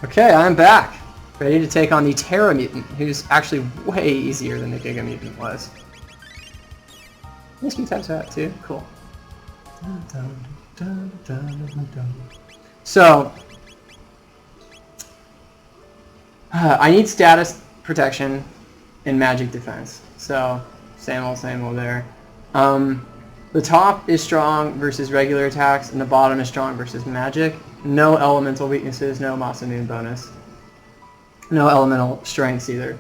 Okay, I'm back. Ready to take on the Terra Mutant, who's actually way easier than the Giga Mutant was. This me types that too. Cool. So, I need status protection and magic defense. So, same old there. The top is strong versus regular attacks, and the bottom is strong versus magic. No elemental weaknesses, no Masamune bonus. No elemental strengths either.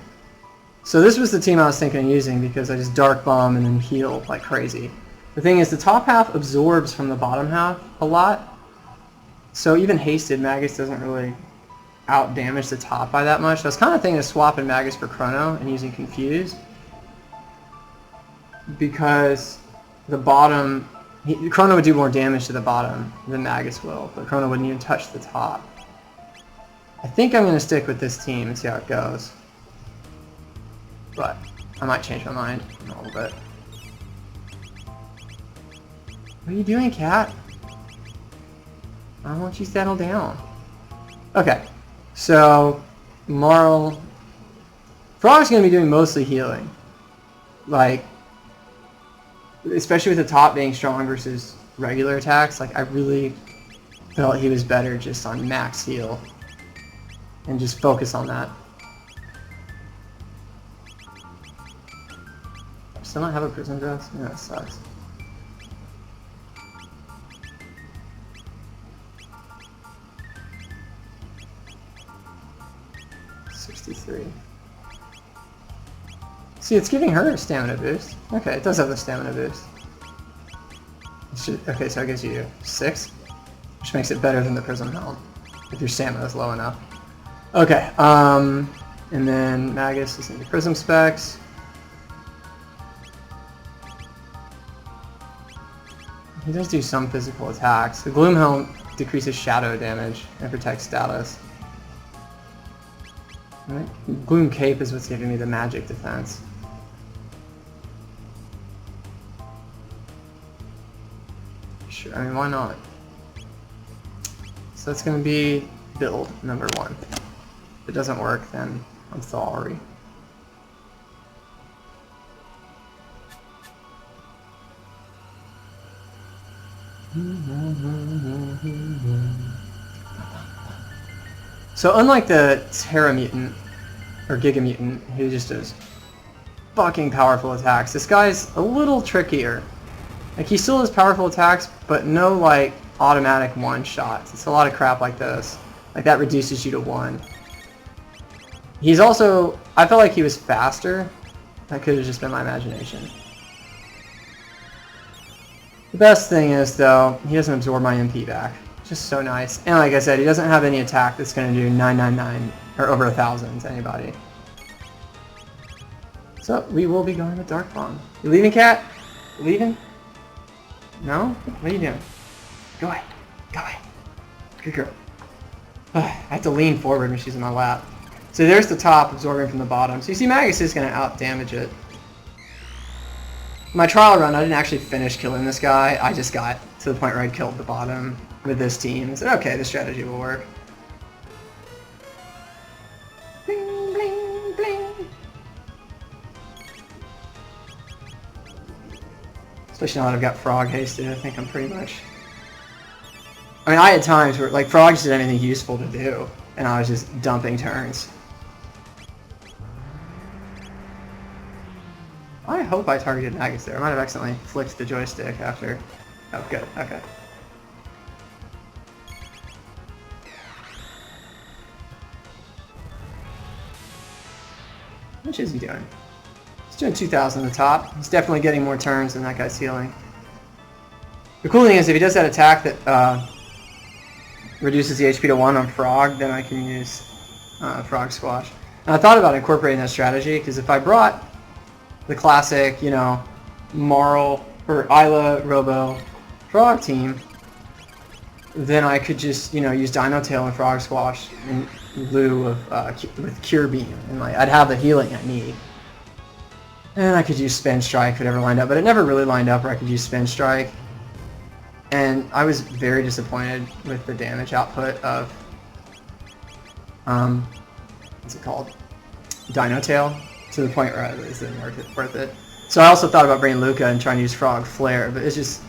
So this was the team I was thinking of using because I just Dark Bomb and then heal like crazy. The thing is, the top half absorbs from the bottom half a lot. So even Hasted Magus doesn't really out-damage the top by that much. So I was kind of thinking of swapping Magus for Chrono and using Confuse. Because the bottom... Chrono would do more damage to the bottom than Magus will, but Chrono wouldn't even touch the top. I think I'm going to stick with this team and see how it goes. But I might change my mind in a little bit. What are you doing, cat? I want you to settle down. Okay, so Marl... Frog's going to be doing mostly healing. Like, especially with the top being strong versus regular attacks, like I really felt he was better just on max heal. And just focus on that. Still not have a prison dress? Yeah, that sucks. See, it's giving her a stamina boost. Okay, it does have a stamina boost. Okay, so it gives you 6, which makes it better than the Prism Helm, if your stamina is low enough. Okay, and then Magus is in the Prism specs. He does do some physical attacks. The Gloom Helm decreases shadow damage and protects status. Right. Gloom Cape is what's giving me the magic defense. Sure, I mean, why not? So that's going to be build number 1. If it doesn't work, then I'm sorry. So unlike the Terra Mutant, or Giga Mutant, who just does fucking powerful attacks, this guy's a little trickier. Like, he still has powerful attacks, but no, like, automatic one-shots. It's a lot of crap like this. Like, that reduces you to 1. He's also... I felt like he was faster. That could have just been my imagination. The best thing is, though, he doesn't absorb my MP back. Just so nice. And like I said, he doesn't have any attack that's going to do 999 or over 1,000 to anybody. So, we will be going with Dark Bomb. You leaving, cat? You leaving? No? What are you doing? Go away. Go away. Good girl. I have to lean forward when she's in my lap. So there's the top absorbing from the bottom. So you see Magus is going to out-damage it. My trial run, I didn't actually finish killing this guy. I just got to the point where I killed the bottom with this team. And said, okay, this strategy will work. Bling, bling, bling. Especially now that I've got Frog hasted, I think I'm pretty much... I mean, I had times where, like, Frog just did anything useful to do, and I was just dumping turns. I hope I targeted Magus there. I might have accidentally flicked the joystick after... Oh, good. Okay. How much is he doing? He's doing 2,000 at the top. He's definitely getting more turns than that guy's healing. The cool thing is, if he does that attack that reduces the HP to 1 on Frog, then I can use Frog Squash. And I thought about incorporating that strategy, because if I brought the classic, you know, Marl or Isla, Robo, Frog team, then I could just, you know, use Dino Tail and Frog Squash in lieu of with Cure Beam, and like I'd have the healing I need. And I could use Spin Strike if it ever lined up, but it never really lined up where I could use Spin Strike. And I was very disappointed with the damage output of what's it called? Dino Tail, to the point where it isn't worth it. So I also thought about bringing Luca and trying to use Frog Flare, but it's just,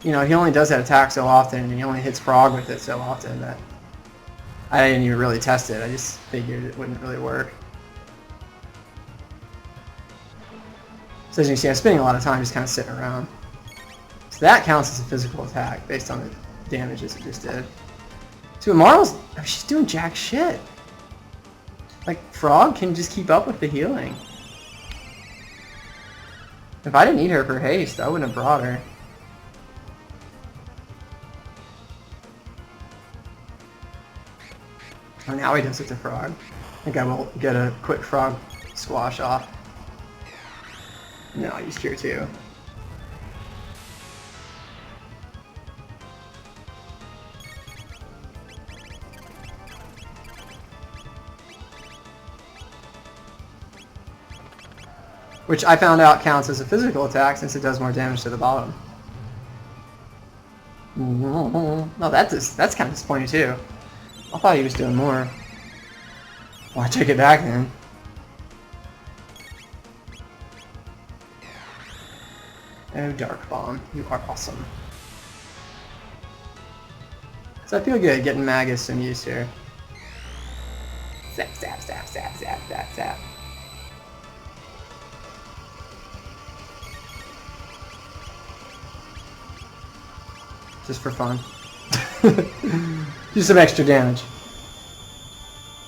you know, he only does that attack so often, and he only hits Frog with it so often that I didn't even really test it. I just figured it wouldn't really work. So as you can see, I'm spending a lot of time just kind of sitting around. So that counts as a physical attack based on the damages it just did. See, what Marl's, she's doing jack shit. Like, Frog can just keep up with the healing. If I didn't need her for haste, I wouldn't have brought her. Oh, now he does it to Frog. I think I will get a quick Frog squash off. No, I use Cure too. Which I found out counts as a physical attack since it does more damage to the bottom. No, that's kind of disappointing too. I thought he was doing more. Well, I take it back then. Oh, Dark Bomb, you are awesome. So I feel good getting Magus some use here. Zap, zap, zap, zap, zap, zap, zap. Just for fun. Do some extra damage.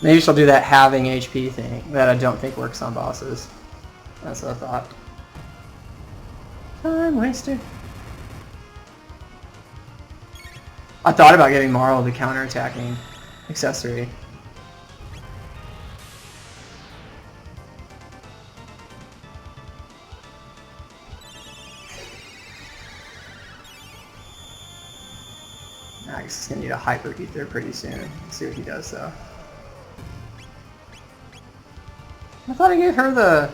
Maybe she'll do that halving HP thing that I don't think works on bosses. That's what I thought. Time waster. I thought about getting Marl the counter-attacking accessory. I guess he's gonna need a Hyper Ether pretty soon. Let's see what he does though. I thought I gave her the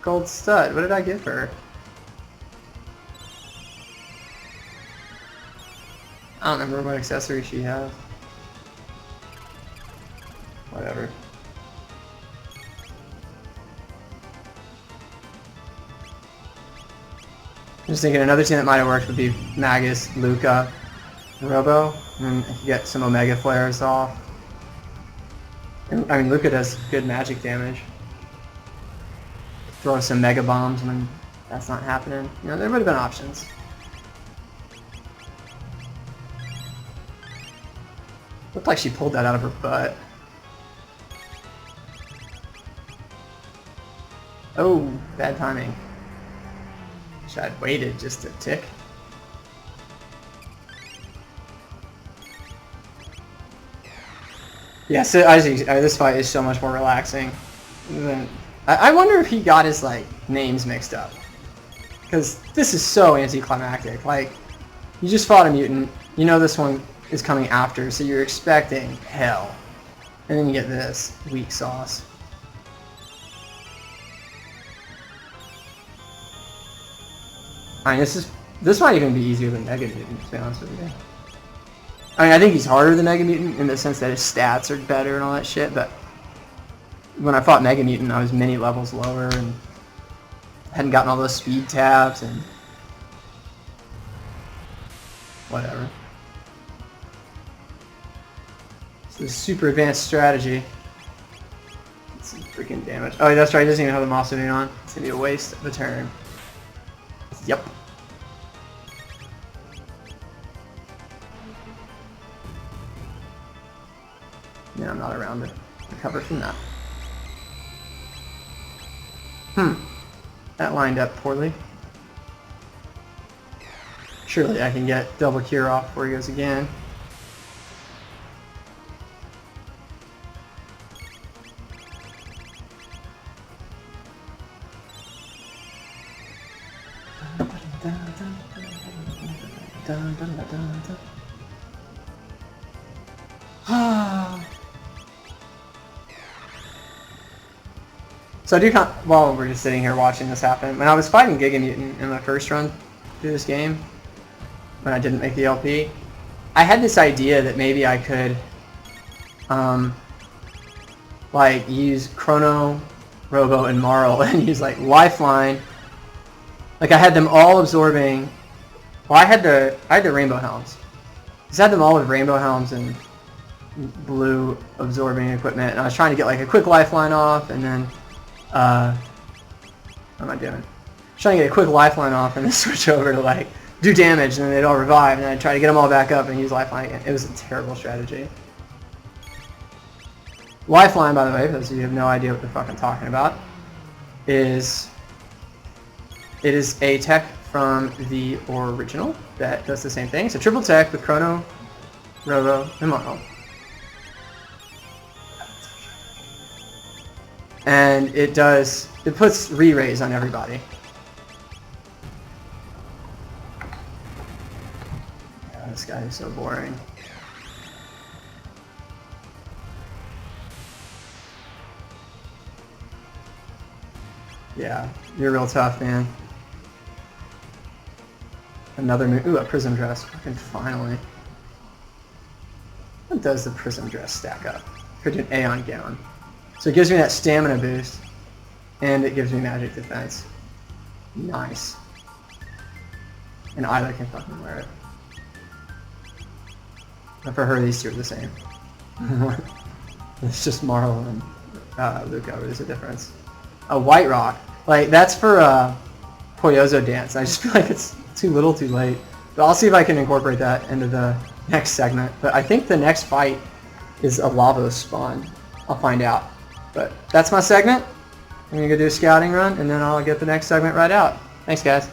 gold stud. What did I give her? I don't remember what accessory she has. Whatever. I'm just thinking another team that might have worked would be Magus, Luca, Robo, and if you get some Omega Flares off. And, I mean, Luca does good magic damage. Throw some Mega Bombs when that's not happening. You know, there would have been options. Looked like she pulled that out of her butt. Oh, bad timing. Wish I'd waited just a tick. Yeah, so this fight is so much more relaxing than... I wonder if he got his, like, names mixed up. Because this is so anticlimactic. Like, you just fought a mutant, you know this one is coming after, so you're expecting hell. And then you get this, weak sauce. I mean, this might even be easier than Mega Mutant, to be honest with you. I mean, I think he's harder than Mega Mutant in the sense that his stats are better and all that shit, but when I fought Mega Mutant, I was many levels lower and hadn't gotten all those speed tabs and whatever. So this super advanced strategy. Get some freaking damage. Oh, that's right, he doesn't even have the Moss Moving on. It's gonna be a waste of a turn. Yep. Yeah, I'm not around to recover from that. That lined up poorly. Surely I can get double cure off before he goes again. So I do while we're just sitting here watching this happen, when I was fighting Giga Mutant in my first run through this game, when I didn't make the LP, I had this idea that maybe I could like use Chrono, Robo, and Marl, and use like Lifeline. Like I had them all absorbing. Well, I had the Rainbow Helms. I had them all with Rainbow Helms and blue absorbing equipment, and I was trying to get like a quick Lifeline off, and then what am I doing? I was trying to get a quick Lifeline off, and then switch over to like do damage, and then they'd all revive, and then I'd try to get them all back up and use Lifeline again. It was a terrible strategy. Lifeline, by the way, for those of you who have no idea what the fuck I'm talking about, it is a tech from the original that does the same thing. It's a triple tech with Chrono, Robo, and Marl. And it puts re-raise on everybody. Yeah, this guy is so boring. Yeah, you're real tough, man. Another move. Ooh, a Prism Dress. Fucking finally. What does the Prism Dress stack up? Could do an Aeon Gown. So it gives me that stamina boost, and it gives me magic defense. Nice. And either can fucking wear it. But for her, these two are the same. It's just Marl and Luca, where there's a difference. A White Rock. Like, that's for Poyozo Dance. I just feel like it's too little too late. But I'll see if I can incorporate that into the next segment. But I think the next fight is a Lavos spawn. I'll find out. But that's my segment. I'm going to go do a scouting run, and then I'll get the next segment right out. Thanks, guys.